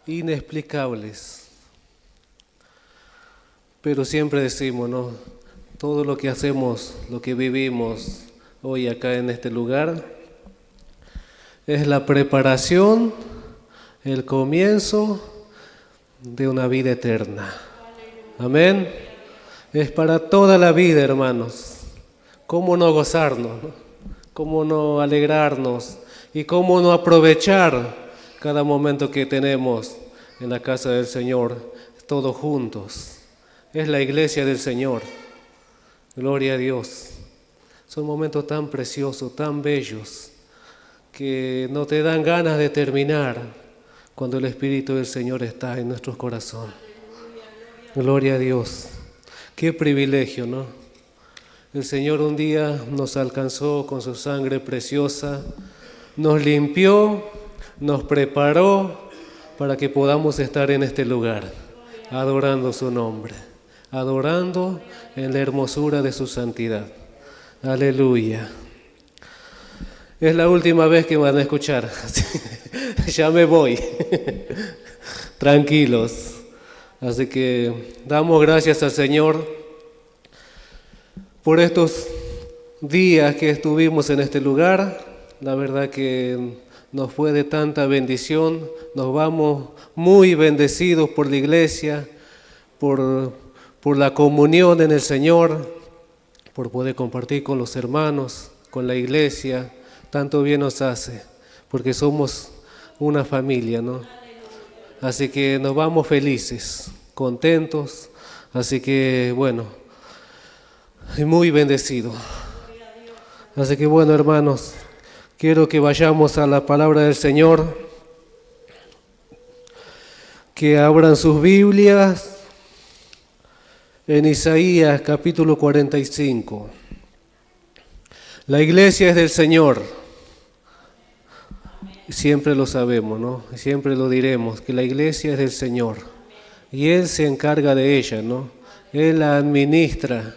inexplicables. Pero siempre decimos, ¿no? Todo lo que hacemos, lo que vivimos hoy acá en este lugar, es la preparación, el comienzo de una vida eterna. Amén. Es para toda la vida, hermanos. ¿Cómo no gozarnos, ¿no? ¿Cómo no alegrarnos? Y cómo no aprovechar cada momento que tenemos en la casa del Señor, todos juntos. Es la iglesia del Señor. Gloria a Dios. Son momentos tan preciosos, tan bellos, que no te dan ganas de terminar cuando el Espíritu del Señor está en nuestros corazones. Gloria a Dios. Qué privilegio, ¿no? El Señor un día nos alcanzó con su sangre preciosa, nos limpió, nos preparó para que podamos estar en este lugar, adorando su nombre, adorando en la hermosura de su santidad. Aleluya. Es la última vez que van a escuchar. Ya me voy. Tranquilos. Así que damos gracias al Señor por estos días que estuvimos en este lugar. La verdad que nos fue de tanta bendición. Nos vamos muy bendecidos por la iglesia, por la comunión en el Señor, por poder compartir con los hermanos, con la iglesia. Tanto bien nos hace, porque somos una familia, ¿no? Así que nos vamos felices, contentos. Así que bueno, muy bendecido. Así que bueno, hermanos, quiero que vayamos a la palabra del Señor, que abran sus Biblias en Isaías capítulo 45. La iglesia es del Señor. Siempre lo sabemos, ¿no? Siempre lo diremos, que la iglesia es del Señor. Y Él se encarga de ella, ¿no? Él la administra.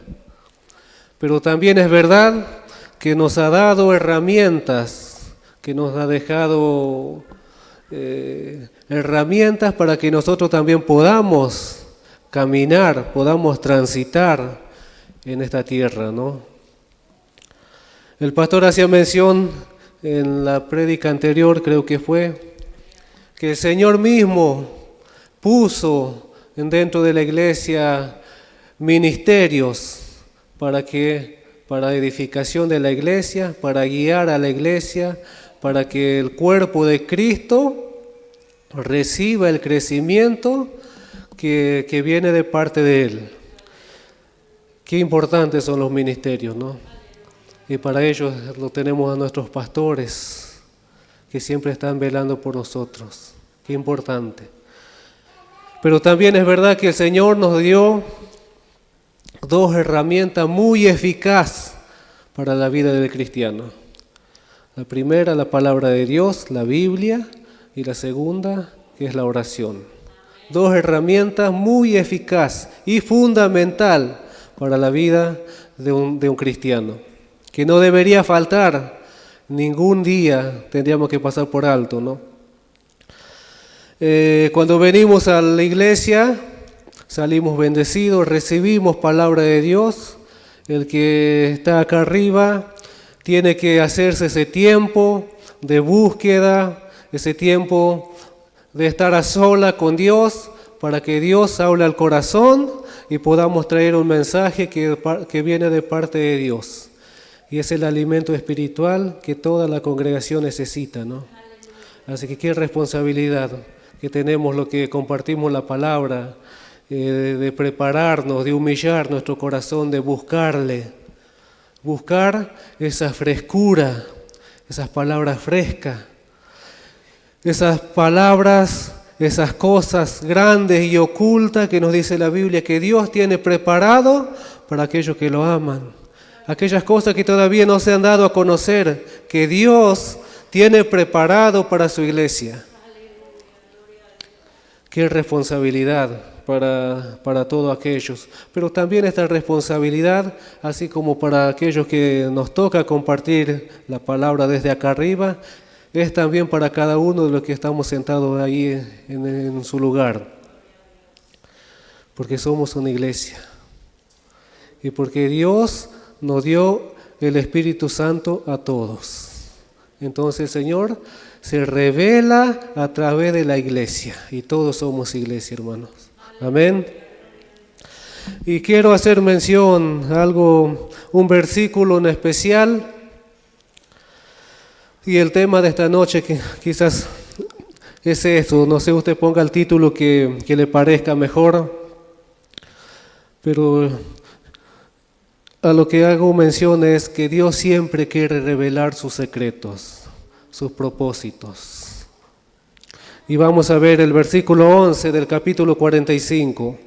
Pero también es verdad que nos ha dado herramientas, que nos ha dejado herramientas para que nosotros también podamos caminar, podamos transitar en esta tierra, ¿no? El pastor hacía mención en la prédica anterior, creo que fue, que el Señor mismo puso dentro de la iglesia ministerios para edificación de la iglesia, para guiar a la iglesia, para que el cuerpo de Cristo reciba el crecimiento que viene de parte de Él. Qué importantes son los ministerios, ¿no? Y para ellos lo tenemos a nuestros pastores, que siempre están velando por nosotros. Qué importante. Pero también es verdad que el Señor nos dio dos herramientas muy eficaces para la vida del cristiano. La primera, la palabra de Dios, la Biblia, y la segunda, que es la oración. Dos herramientas muy eficaces y fundamental para la vida de un cristiano, que no debería faltar ningún día, tendríamos que pasar por alto, ¿no? Cuando venimos a la iglesia, salimos bendecidos, recibimos palabra de Dios. El que está acá arriba tiene que hacerse ese tiempo de búsqueda, ese tiempo de estar a sola con Dios, para que Dios hable al corazón y podamos traer un mensaje que viene de parte de Dios. Y es el alimento espiritual que toda la congregación necesita, ¿no? Así que qué responsabilidad que tenemos lo que compartimos la palabra, de prepararnos, de humillar nuestro corazón, de buscarle, buscar esa frescura, esas palabras frescas, esas palabras, esas cosas grandes y ocultas que nos dice la Biblia que Dios tiene preparado para aquellos que lo aman. Aquellas cosas que todavía no se han dado a conocer, que Dios tiene preparado para su iglesia. Qué responsabilidad para todos aquellos, pero también esta responsabilidad, así como para aquellos que nos toca compartir la palabra desde acá arriba, es también para cada uno de los que estamos sentados ahí en su lugar, porque somos una iglesia y porque Dios nos dio el Espíritu Santo a todos. Entonces el Señor se revela a través de la iglesia y todos somos iglesia, hermanos. Amén. Y quiero hacer mención un versículo en especial. Y el tema de esta noche que quizás es eso, no sé, usted ponga el título que le parezca mejor, pero a lo que hago mención es que Dios siempre quiere revelar sus secretos, sus propósitos. Y vamos a ver el versículo 11 del capítulo 45.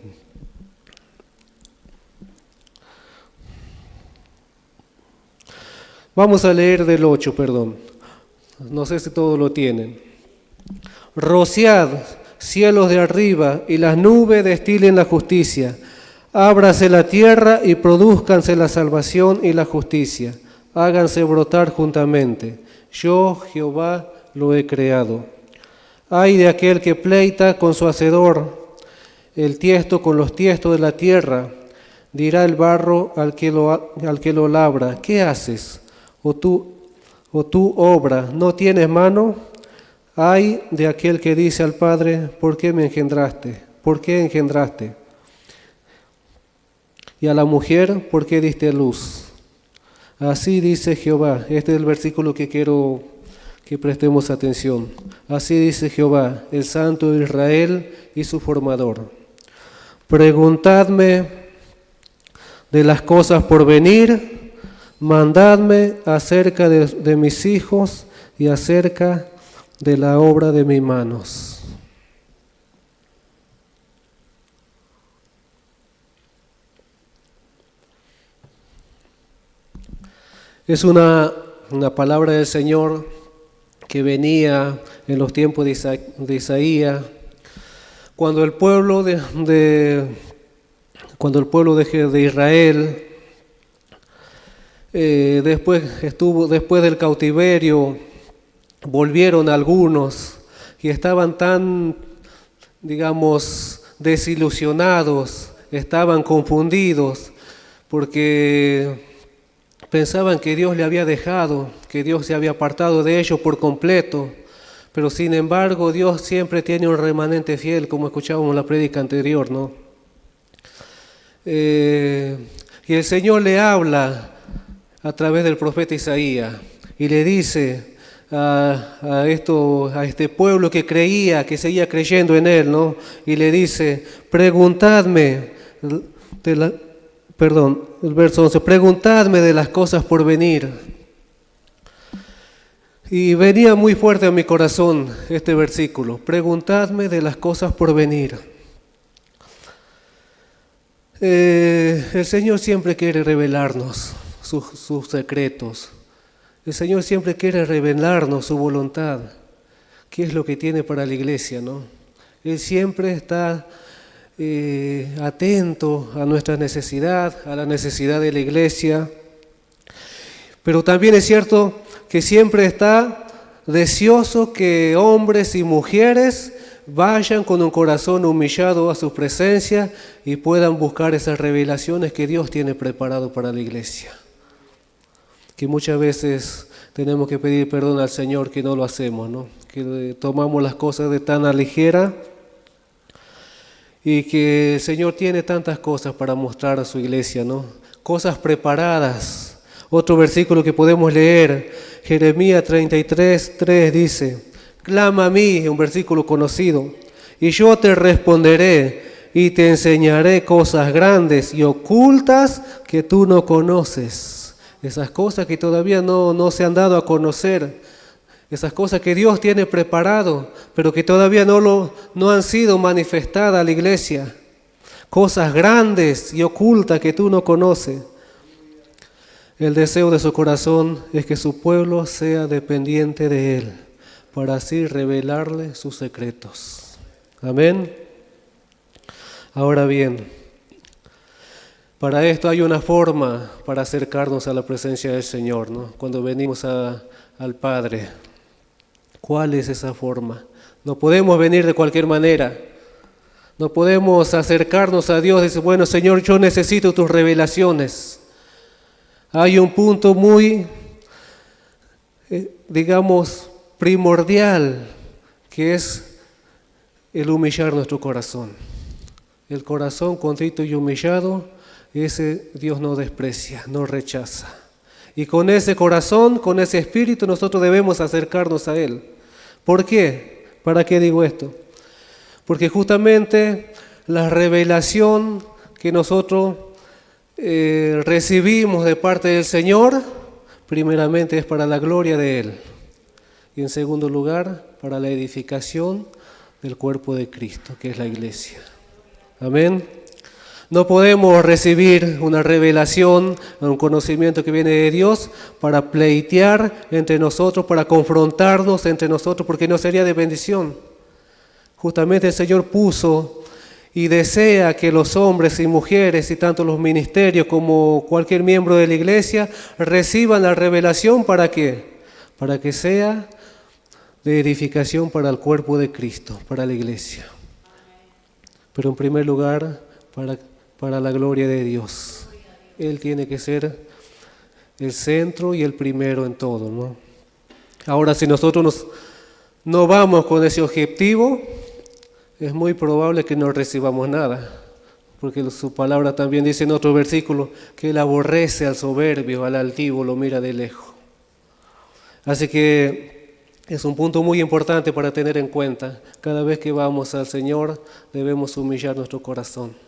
Vamos a leer del 8, perdón. No sé si todos lo tienen. Rociad, cielos de arriba, y las nubes destilen la justicia. Ábrase la tierra y produzcanse la salvación y la justicia. Háganse brotar juntamente. Yo, Jehová, lo he creado. Ay de aquel que pleita con su hacedor, el tiesto con los tiestos de la tierra. Dirá el barro al que lo labra, ¿qué haces? O tú obra, ¿no tienes mano? Ay de aquel que dice al Padre, ¿por qué me engendraste? ¿Por qué engendraste? Y a la mujer, ¿por qué diste luz? Así dice Jehová. Este es el versículo que quiero que prestemos atención. Así dice Jehová, el Santo de Israel y su formador. Preguntadme de las cosas por venir, mandadme acerca de mis hijos y acerca de la obra de mis manos. Es una palabra del Señor que venía en los tiempos de Isaías, cuando el pueblo de Israel después del cautiverio, volvieron algunos y estaban tan, desilusionados, estaban confundidos, porque pensaban que Dios le había dejado, que Dios se había apartado de ellos por completo, pero sin embargo Dios siempre tiene un remanente fiel, como escuchábamos en la prédica anterior, ¿no? Y el Señor le habla a través del profeta Isaías y le dice a este pueblo que creía, que seguía creyendo en Él, ¿no? Y le dice, preguntadme el verso 11, preguntadme de las cosas por venir. Y venía muy fuerte a mi corazón este versículo, preguntadme de las cosas por venir. El Señor siempre quiere revelarnos sus secretos. El Señor siempre quiere revelarnos su voluntad, qué es lo que tiene para la iglesia, ¿no? Él siempre está atento a nuestra necesidad, a la necesidad de la iglesia, pero también es cierto que siempre está deseoso que hombres y mujeres vayan con un corazón humillado a su presencia y puedan buscar esas revelaciones que Dios tiene preparado para la iglesia. Que muchas veces tenemos que pedir perdón al Señor que no lo hacemos, ¿no? Que tomamos las cosas de tan a ligera. Y que el Señor tiene tantas cosas para mostrar a su iglesia, ¿no? Cosas preparadas. Otro versículo que podemos leer, Jeremías 33:3 dice, clama a mí, un versículo conocido, y yo te responderé y te enseñaré cosas grandes y ocultas que tú no conoces. Esas cosas que todavía no se han dado a conocer. Esas cosas que Dios tiene preparado, pero que todavía no han sido manifestadas a la iglesia. Cosas grandes y ocultas que tú no conoces. El deseo de su corazón es que su pueblo sea dependiente de Él, para así revelarle sus secretos. Amén. Ahora bien, para esto hay una forma para acercarnos a la presencia del Señor, ¿no? Cuando venimos al Padre. ¿Cuál es esa forma? No podemos venir de cualquier manera. No podemos acercarnos a Dios y decir, bueno, Señor, yo necesito tus revelaciones. Hay un punto muy, primordial, que es el humillar nuestro corazón. El corazón contrito y humillado, ese Dios no desprecia, no rechaza. Y con ese corazón, con ese espíritu, nosotros debemos acercarnos a Él. ¿Por qué? ¿Para qué digo esto? Porque justamente la revelación que nosotros recibimos de parte del Señor, primeramente es para la gloria de Él. Y en segundo lugar, para la edificación del cuerpo de Cristo, que es la iglesia. Amén. No podemos recibir una revelación, un conocimiento que viene de Dios para pleitear entre nosotros, para confrontarnos entre nosotros, porque no sería de bendición. Justamente el Señor puso y desea que los hombres y mujeres, y tanto los ministerios como cualquier miembro de la iglesia, reciban la revelación. ¿Para qué? Para que sea de edificación para el cuerpo de Cristo, para la iglesia. Pero en primer lugar, para la gloria de Dios. Él tiene que ser el centro y el primero en todo, ¿no? Ahora, si nosotros no vamos con ese objetivo, es muy probable que no recibamos nada, porque su palabra también dice en otro versículo que Él aborrece al soberbio, al altivo, lo mira de lejos. Así que es un punto muy importante para tener en cuenta. Cada vez que vamos al Señor debemos humillar nuestro corazón.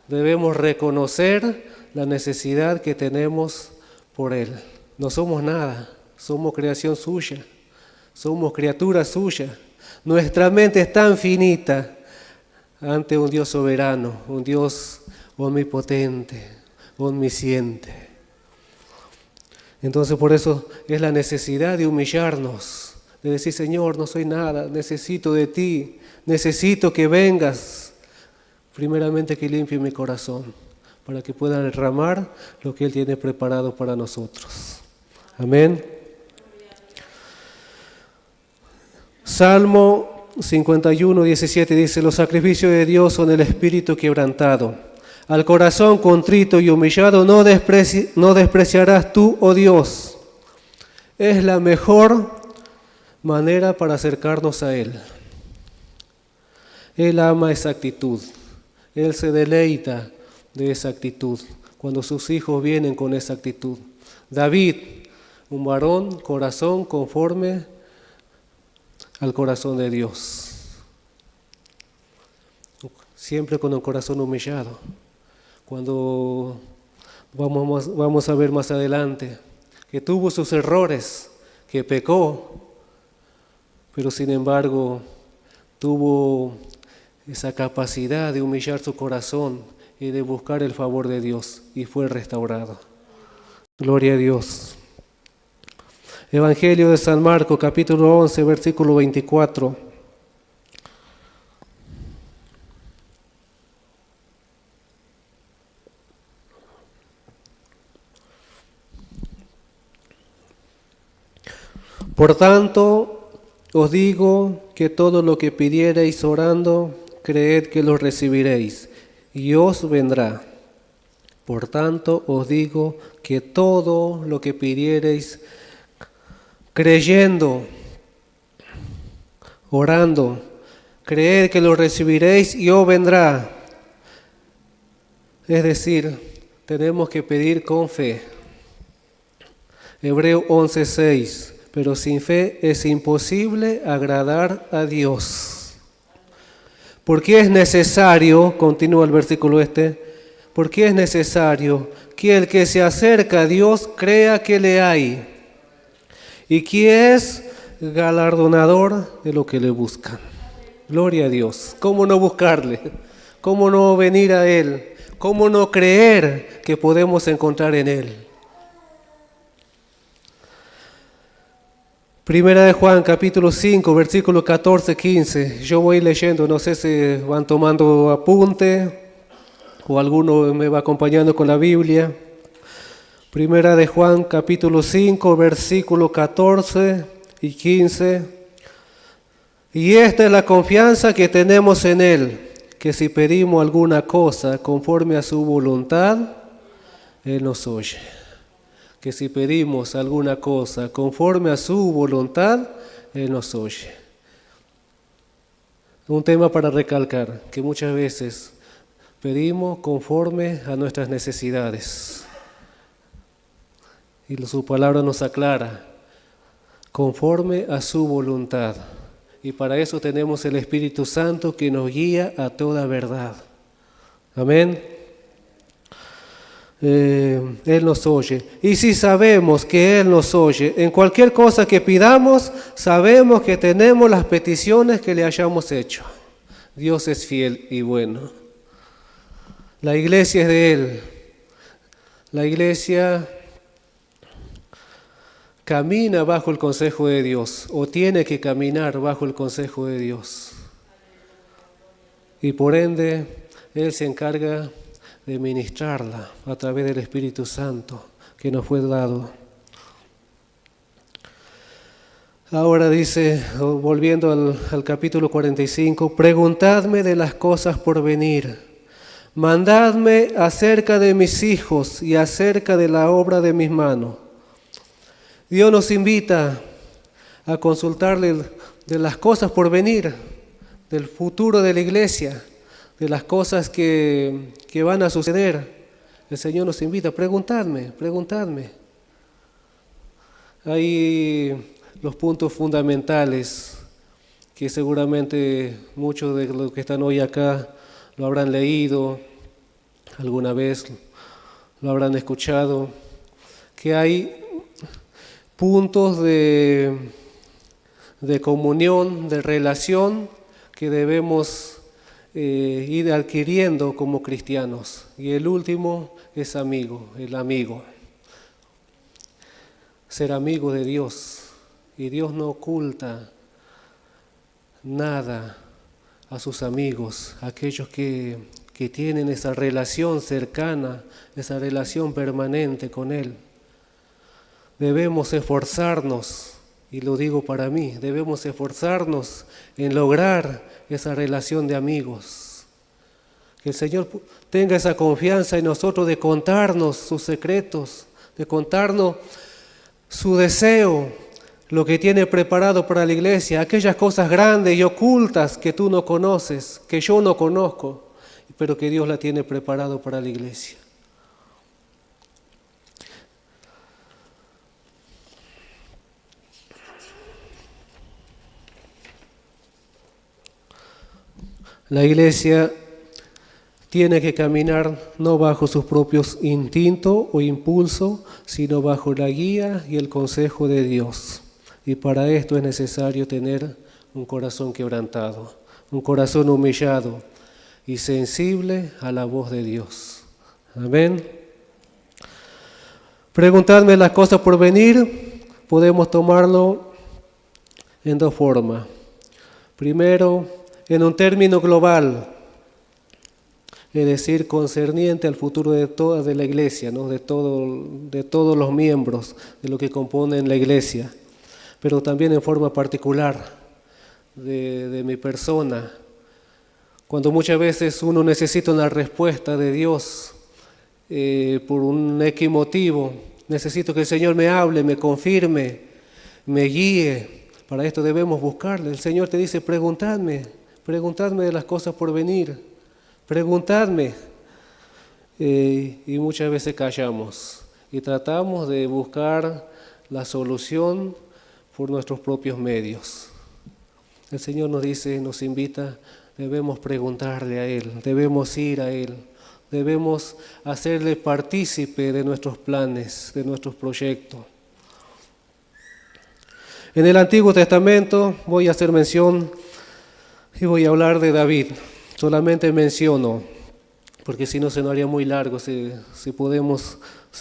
Debemos reconocer la necesidad que tenemos por Él. No somos nada, somos creación suya, somos criatura suya. Nuestra mente es tan finita ante un Dios soberano, un Dios omnipotente, omnisciente. Entonces por eso es la necesidad de humillarnos, de decir, Señor, no soy nada, necesito de ti, necesito que vengas. Primeramente que limpie mi corazón, para que pueda derramar lo que Él tiene preparado para nosotros. Amén. Salmo 51, 17 dice, los sacrificios de Dios son el espíritu quebrantado. Al corazón contrito y humillado no despreciarás tú, oh Dios. Es la mejor manera para acercarnos a Él. Él ama esa actitud. Él se deleita de esa actitud, cuando sus hijos vienen con esa actitud. David, un varón, corazón conforme al corazón de Dios. Siempre con un corazón humillado. Cuando vamos a ver más adelante, que tuvo sus errores, que pecó, pero sin embargo tuvo esa capacidad de humillar su corazón y de buscar el favor de Dios, y fue restaurado. Gloria a Dios. Evangelio de San Marcos, capítulo 11, versículo 24. Por tanto, os digo que todo lo que pidiereis orando, creed que lo recibiréis, y os vendrá. Por tanto, os digo que todo lo que pidiereis, creyendo, orando, creed que lo recibiréis y os vendrá. Es decir, tenemos que pedir con fe. Hebreo 11:6. Pero sin fe es imposible agradar a Dios. Porque es necesario, continúa el versículo porque es necesario que el que se acerca a Dios crea que le hay y que es galardonador de lo que le buscan. Gloria a Dios. ¿Cómo no buscarle? ¿Cómo no venir a Él? ¿Cómo no creer que podemos encontrar en Él? Primera de Juan, capítulo 5, versículo 14, 15. Yo voy leyendo, no sé si van tomando apunte o alguno me va acompañando con la Biblia. Primera de Juan, capítulo 5, versículo 14 y 15. Y esta es la confianza que tenemos en Él, que si pedimos alguna cosa conforme a su voluntad, Él nos oye. Que si pedimos alguna cosa conforme a su voluntad, Él nos oye. Un tema para recalcar, que muchas veces pedimos conforme a nuestras necesidades. Y su palabra nos aclara, conforme a su voluntad. Y para eso tenemos el Espíritu Santo que nos guía a toda verdad. Amén. Él nos oye. Y si sabemos que Él nos oye, en cualquier cosa que pidamos, sabemos que tenemos las peticiones que le hayamos hecho. Dios es fiel y bueno. La iglesia es de Él. La iglesia camina bajo el consejo de Dios, o tiene que caminar bajo el consejo de Dios. Y por ende, Él se encarga de ministrarla a través del Espíritu Santo que nos fue dado. Ahora dice, volviendo al capítulo 45, preguntadme de las cosas por venir, mandadme acerca de mis hijos y acerca de la obra de mis manos. Dios nos invita a consultarle de las cosas por venir, del futuro de la iglesia, de las cosas que van a suceder. El Señor nos invita, preguntadme. Hay los puntos fundamentales que seguramente muchos de los que están hoy acá lo habrán leído, alguna vez lo habrán escuchado, que hay puntos de comunión, de relación que debemos ir adquiriendo como cristianos. Y el último es el amigo. Ser amigo de Dios. Y Dios no oculta nada a sus amigos, aquellos que tienen esa relación cercana, esa relación permanente con Él. Debemos esforzarnos, y lo digo para mí, debemos esforzarnos en lograr esa relación de amigos. Que el Señor tenga esa confianza en nosotros de contarnos sus secretos, de contarnos su deseo, lo que tiene preparado para la iglesia, aquellas cosas grandes y ocultas que tú no conoces, que yo no conozco, pero que Dios la tiene preparado para la iglesia. La iglesia tiene que caminar no bajo sus propios instintos o impulsos, sino bajo la guía y el consejo de Dios. Y para esto es necesario tener un corazón quebrantado, un corazón humillado y sensible a la voz de Dios. Amén. Preguntadme las cosas por venir, podemos tomarlo en dos formas. Primero, en un término global, es decir, concerniente al futuro de toda la iglesia, ¿no? de todos los miembros de lo que componen la iglesia, pero también en forma particular de mi persona. Cuando muchas veces uno necesita una respuesta de Dios por un X motivo, necesito que el Señor me hable, me confirme, me guíe. Para esto debemos buscarle. El Señor te dice, preguntadme de las cosas por venir, preguntadme. Y muchas veces callamos y tratamos de buscar la solución por nuestros propios medios. El Señor nos dice, nos invita, debemos preguntarle a Él, debemos ir a Él, debemos hacerle partícipe de nuestros planes, de nuestros proyectos. En el Antiguo Testamento voy a hacer mención y voy a hablar de David. Solamente menciono, porque si no se nos haría muy largo si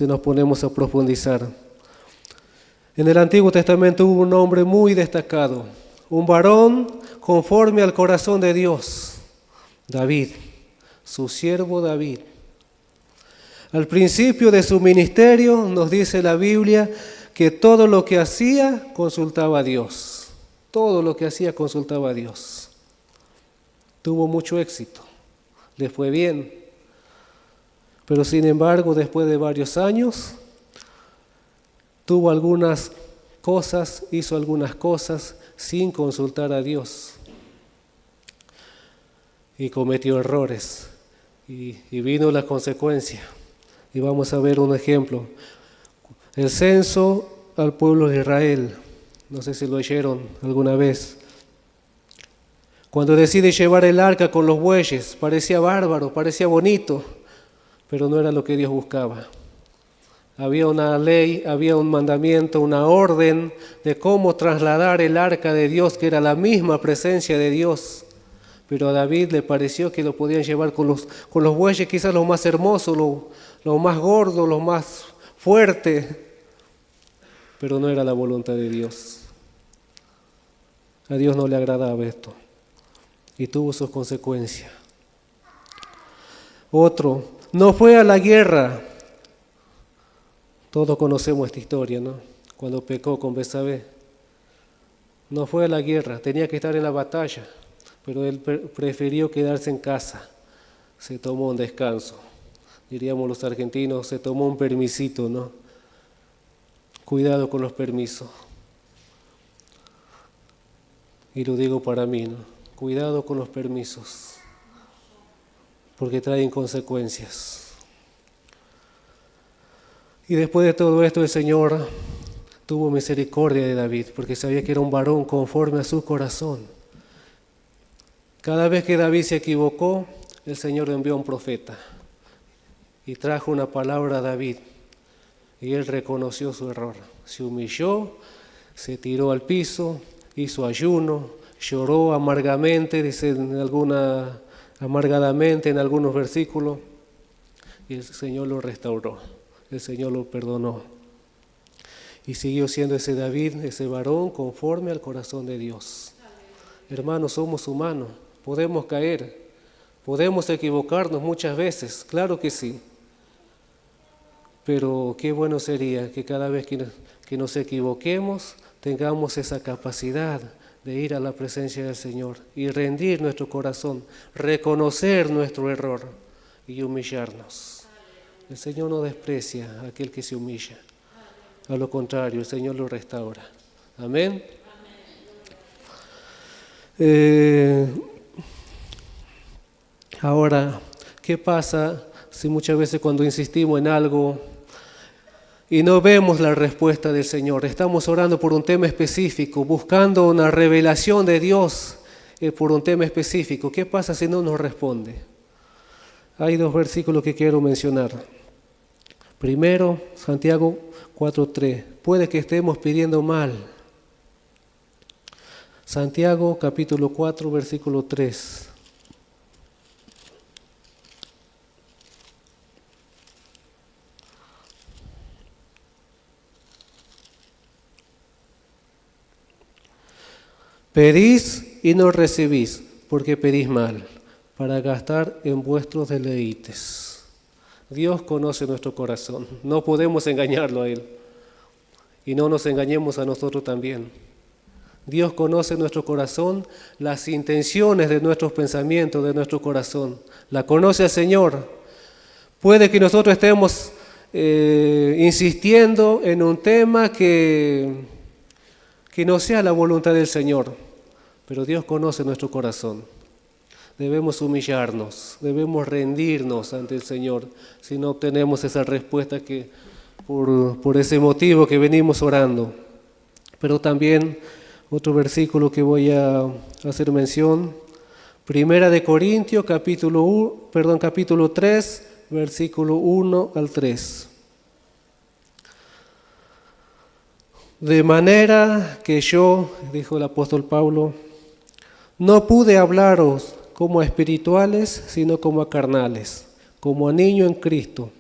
nos ponemos a profundizar. En el Antiguo Testamento hubo un hombre muy destacado, un varón conforme al corazón de Dios, David, su siervo David. Al principio de su ministerio nos dice la Biblia que todo lo que hacía consultaba a Dios. Todo lo que hacía consultaba a Dios. Tuvo mucho éxito, le fue bien. Pero sin embargo, después de varios años, tuvo algunas cosas, hizo algunas cosas sin consultar a Dios. Y cometió errores. Y vino la consecuencia. Y vamos a ver un ejemplo. El censo al pueblo de Israel. No sé si lo oyeron alguna vez. Cuando decide llevar el arca con los bueyes, parecía bárbaro, parecía bonito, pero no era lo que Dios buscaba. Había una ley, había un mandamiento, una orden de cómo trasladar el arca de Dios, que era la misma presencia de Dios. Pero a David le pareció que lo podían llevar con los bueyes, quizás lo más hermoso, lo más gordo, lo más fuerte, pero no era la voluntad de Dios. A Dios no le agradaba esto y tuvo sus consecuencias. Otro, no fue a la guerra. Todos conocemos esta historia, ¿no? Cuando pecó con Betsabé. No fue a la guerra, tenía que estar en la batalla, pero él prefirió quedarse en casa. Se tomó un descanso. Diríamos los argentinos, se tomó un permisito, ¿no? Cuidado con los permisos. Y lo digo para mí, ¿no? Cuidado con los permisos, porque traen consecuencias. Y después de todo esto, el Señor tuvo misericordia de David, porque sabía que era un varón conforme a su corazón. Cada vez que David se equivocó, el Señor le envió a un profeta y trajo una palabra a David. Y él reconoció su error, se humilló, se tiró al piso, hizo ayuno, lloró amargamente, dice amargadamente en algunos versículos, y el Señor lo restauró, el Señor lo perdonó. Y siguió siendo ese David, ese varón conforme al corazón de Dios. Hermanos, somos humanos, podemos caer, podemos equivocarnos muchas veces, claro que sí. Pero qué bueno sería que cada vez que nos equivoquemos tengamos esa capacidad de ir a la presencia del Señor y rendir nuestro corazón, reconocer nuestro error y humillarnos. El Señor no desprecia a aquel que se humilla. A lo contrario, el Señor lo restaura. Amén. Ahora, ¿qué pasa si muchas veces cuando insistimos en algo y no vemos la respuesta del Señor? Estamos orando por un tema específico, buscando una revelación de Dios por un tema específico. ¿Qué pasa si no nos responde? Hay dos versículos que quiero mencionar. Primero, Santiago 4:3. Puede que estemos pidiendo mal. Santiago capítulo 4, versículo 3. Pedís y no recibís, porque pedís mal, para gastar en vuestros deleites. Dios conoce nuestro corazón, no podemos engañarlo a Él. Y no nos engañemos a nosotros también. Dios conoce nuestro corazón, las intenciones de nuestros pensamientos, de nuestro corazón. La conoce el Señor. Puede que nosotros estemos insistiendo en un tema que no sea la voluntad del Señor, pero Dios conoce nuestro corazón. Debemos humillarnos, debemos rendirnos ante el Señor, si no obtenemos esa respuesta que por ese motivo que venimos orando. Pero también otro versículo que voy a hacer mención, Primera de Corintios, capítulo 3, versículo 1 al 3. De manera que yo, dijo el apóstol Pablo, no pude hablaros como a espirituales, sino como a carnales, como a niños en Cristo.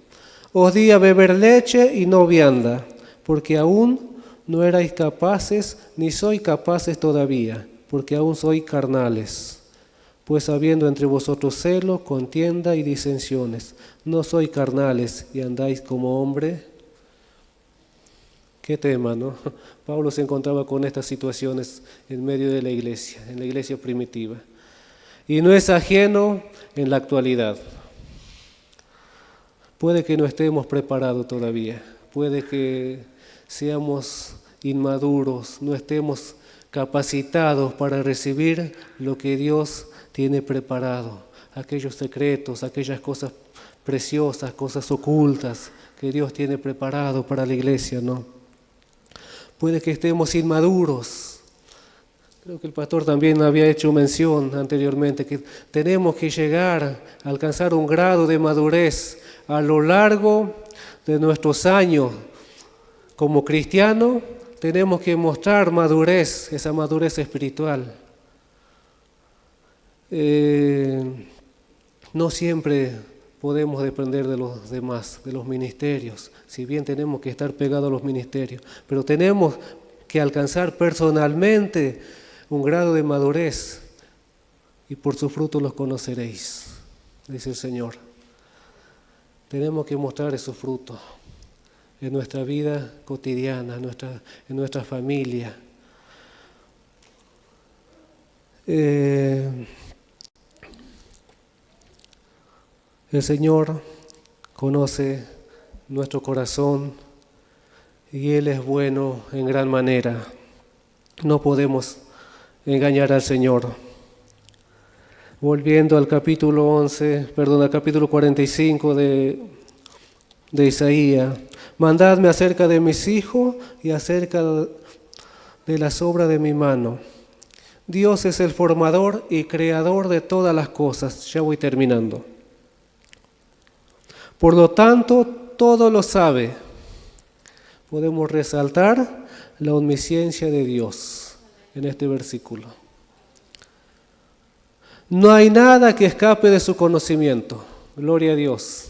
Os di a beber leche y no vianda, porque aún no erais capaces, ni sois capaces todavía, porque aún sois carnales. Pues habiendo entre vosotros celo, contienda y disensiones, ¿no sois carnales y andáis como hombres? Qué tema, ¿no? Pablo se encontraba con estas situaciones en medio de la iglesia primitiva. Y no es ajeno en la actualidad. Puede que no estemos preparados todavía, puede que seamos inmaduros, no estemos capacitados para recibir lo que Dios tiene preparado, aquellos secretos, aquellas cosas preciosas, cosas ocultas que Dios tiene preparado para la iglesia, ¿no? Puede que estemos inmaduros. Creo que el pastor también había hecho mención anteriormente que tenemos que llegar a alcanzar un grado de madurez a lo largo de nuestros años. Como cristianos tenemos que mostrar madurez, esa madurez espiritual. No siempre podemos depender de los demás, de los ministerios, si bien tenemos que estar pegados a los ministerios, pero tenemos que alcanzar personalmente un grado de madurez y por sus frutos los conoceréis, dice el Señor. Tenemos que mostrar esos frutos en nuestra vida cotidiana, en nuestra familia. El Señor conoce nuestro corazón y Él es bueno en gran manera. No podemos engañar al Señor. Volviendo al capítulo 45 de Isaías. Mandadme acerca de mis hijos y acerca de las obras de mi mano. Dios es el formador y creador de todas las cosas. Ya voy terminando. Por lo tanto, todo lo sabe. Podemos resaltar la omnisciencia de Dios en este versículo. No hay nada que escape de su conocimiento. Gloria a Dios.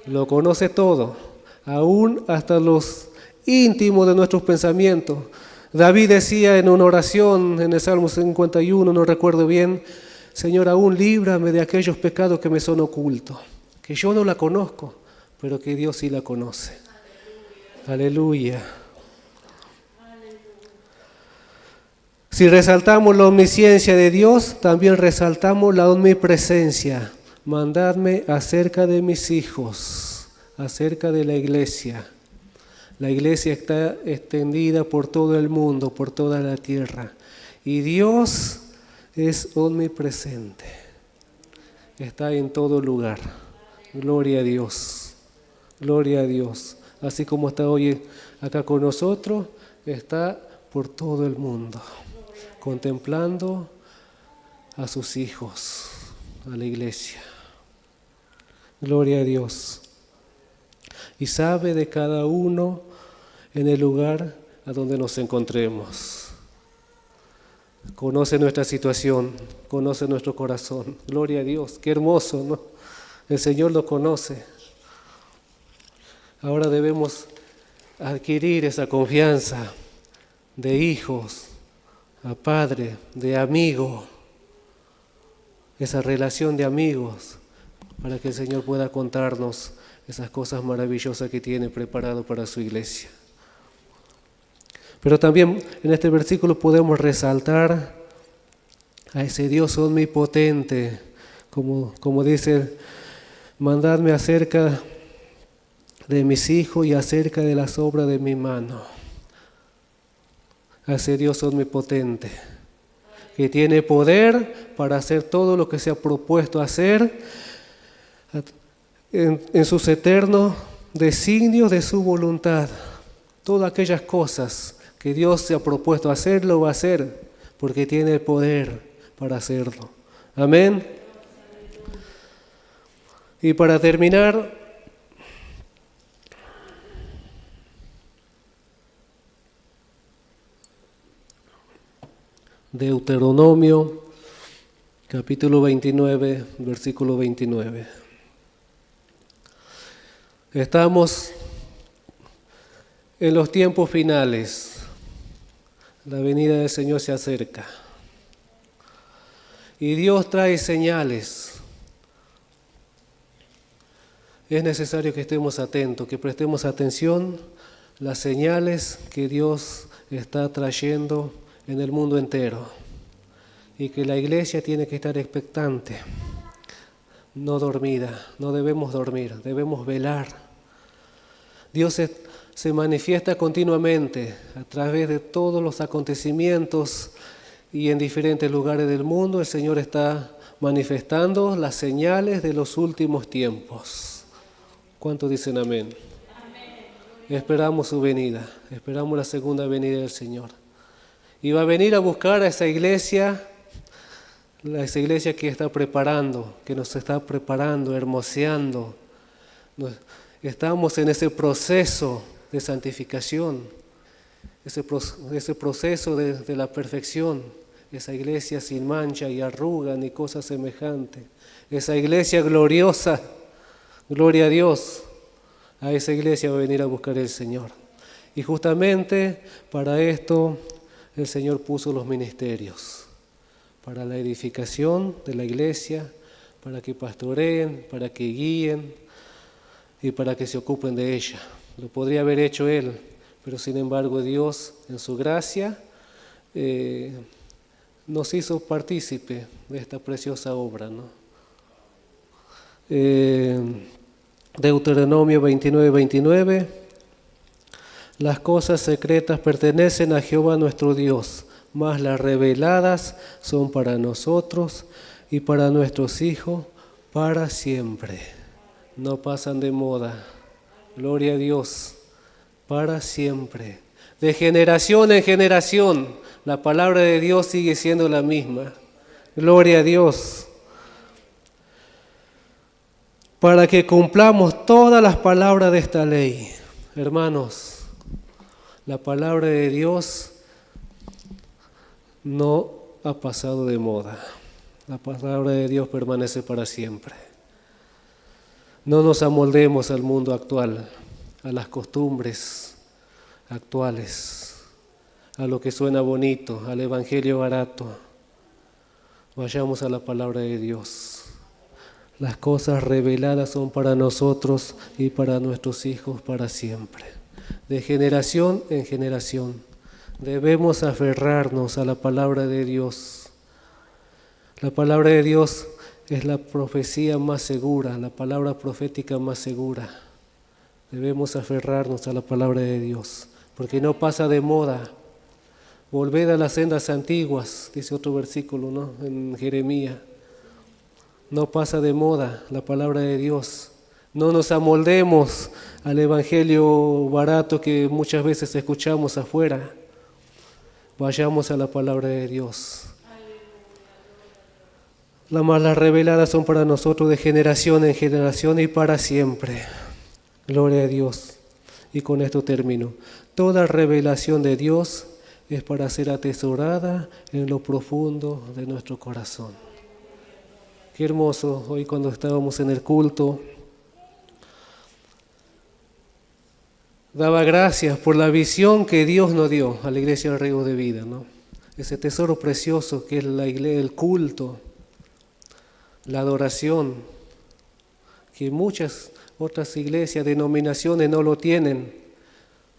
Lo conoce todo, aún hasta los íntimos de nuestros pensamientos. David decía en una oración en el Salmo 51, no recuerdo bien, Señor, aún líbrame de aquellos pecados que me son ocultos, que yo no la conozco, pero que Dios sí la conoce. Aleluya. Si resaltamos la omnisciencia de Dios, también resaltamos la omnipresencia. Mandadme acerca de mis hijos, acerca de la iglesia. La iglesia está extendida por todo el mundo, por toda la tierra. Y Dios es omnipresente. Está en todo lugar. Gloria a Dios. Gloria a Dios. Así como está hoy acá con nosotros, está por todo el mundo, contemplando a sus hijos, a la iglesia. Gloria a Dios. Y sabe de cada uno en el lugar a donde nos encontremos. Conoce nuestra situación, conoce nuestro corazón. Gloria a Dios, qué hermoso, ¿no? El Señor lo conoce. Ahora debemos adquirir esa confianza de hijos a padre, de amigo, esa relación de amigos, para que el Señor pueda contarnos esas cosas maravillosas que tiene preparado para su iglesia. Pero también en este versículo podemos resaltar a ese Dios omnipotente, como dice, mandadme acerca de mis hijos y acerca de las obras de mi mano. A ese Dios omnipotente, que tiene poder para hacer todo lo que se ha propuesto hacer en sus eternos designios de su voluntad. Todas aquellas cosas que Dios se ha propuesto hacer, lo va a hacer, porque tiene el poder para hacerlo. Amén. Y para terminar, Deuteronomio, capítulo 29, versículo 29. Estamos en los tiempos finales. La venida del Señor se acerca. Y Dios trae señales. Es necesario que estemos atentos, que prestemos atención las señales que Dios está trayendo en el mundo entero y que la iglesia tiene que estar expectante, no dormida, no debemos dormir, debemos velar. Dios se manifiesta continuamente a través de todos los acontecimientos y en diferentes lugares del mundo el Señor está manifestando las señales de los últimos tiempos. ¿Cuántos dicen amén? Esperamos su venida, esperamos la segunda venida del Señor. Y va a venir a buscar a esa iglesia que está preparando, que nos está preparando, hermoseando. Estamos en ese proceso de santificación, ese proceso de la perfección, esa iglesia sin mancha y arruga ni cosa semejante, esa iglesia gloriosa, gloria a Dios. A esa iglesia va a venir a buscar el Señor. Y justamente para esto el Señor puso los ministerios, para la edificación de la iglesia, para que pastoreen, para que guíen y para que se ocupen de ella. Lo podría haber hecho Él, pero sin embargo Dios en su gracia nos hizo partícipe de esta preciosa obra, ¿no? Deuteronomio 29:29, las cosas secretas pertenecen a Jehová nuestro Dios, mas las reveladas son para nosotros y para nuestros hijos para siempre. No pasan de moda, gloria a Dios, para siempre. De generación en generación, la palabra de Dios sigue siendo la misma, gloria a Dios. Para que cumplamos todas las palabras de esta ley. Hermanos, la palabra de Dios no ha pasado de moda. La palabra de Dios permanece para siempre. No nos amoldemos al mundo actual, a las costumbres actuales, a lo que suena bonito, al evangelio barato. Vayamos a la palabra de Dios. Las cosas reveladas son para nosotros y para nuestros hijos para siempre. De generación en generación debemos aferrarnos a la palabra de Dios. La palabra de Dios es la profecía más segura, la palabra profética más segura. Debemos aferrarnos a la palabra de Dios, porque no pasa de moda. Volved a las sendas antiguas, dice otro versículo, ¿no? En Jeremías. No pasa de moda la palabra de Dios. No nos amoldemos al evangelio barato que muchas veces escuchamos afuera. Vayamos a la palabra de Dios. Las reveladas son para nosotros de generación en generación y para siempre. Gloria a Dios. Y con esto termino. Toda revelación de Dios es para ser atesorada en lo profundo de nuestro corazón. Qué hermoso, hoy cuando estábamos en el culto, daba gracias por la visión que Dios nos dio a la Iglesia del Río de Vida, ¿no? Ese tesoro precioso que es el culto, la adoración, que muchas otras iglesias, denominaciones no lo tienen,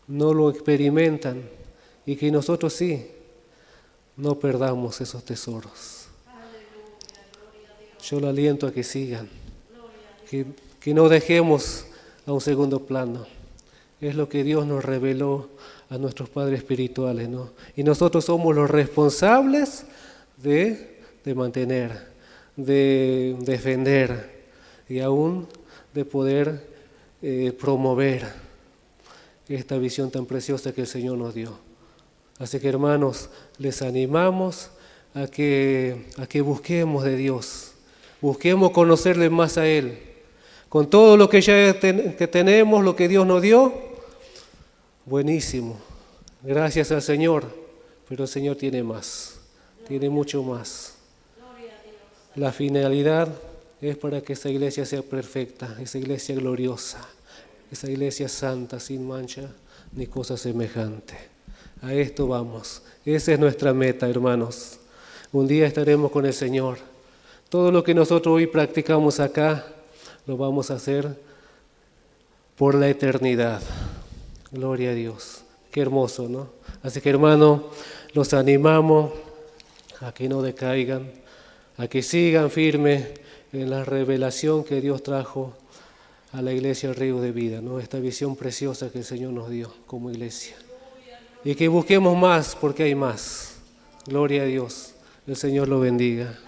no lo experimentan, y que nosotros sí, no perdamos esos tesoros. Yo lo aliento a que sigan, que no dejemos a un segundo plano. Es lo que Dios nos reveló a nuestros padres espirituales, ¿no? Y nosotros somos los responsables de mantener, de defender y aún de poder promover esta visión tan preciosa que el Señor nos dio. Así que, hermanos, les animamos a que busquemos de Dios. Busquemos conocerle más a Él. Con todo lo que ya que tenemos, lo que Dios nos dio, buenísimo. Gracias al Señor. Pero el Señor tiene más, tiene mucho más. La finalidad es para que esa iglesia sea perfecta, esa iglesia gloriosa, esa iglesia santa, sin mancha ni cosa semejante. A esto vamos. Esa es nuestra meta, hermanos. Un día estaremos con el Señor. Todo lo que nosotros hoy practicamos acá, lo vamos a hacer por la eternidad. Gloria a Dios. Qué hermoso, ¿no? Así que, hermano, los animamos a que no decaigan, a que sigan firmes en la revelación que Dios trajo a la iglesia Río de Vida, ¿no? Esta visión preciosa que el Señor nos dio como iglesia. Y que busquemos más porque hay más. Gloria a Dios. El Señor lo bendiga.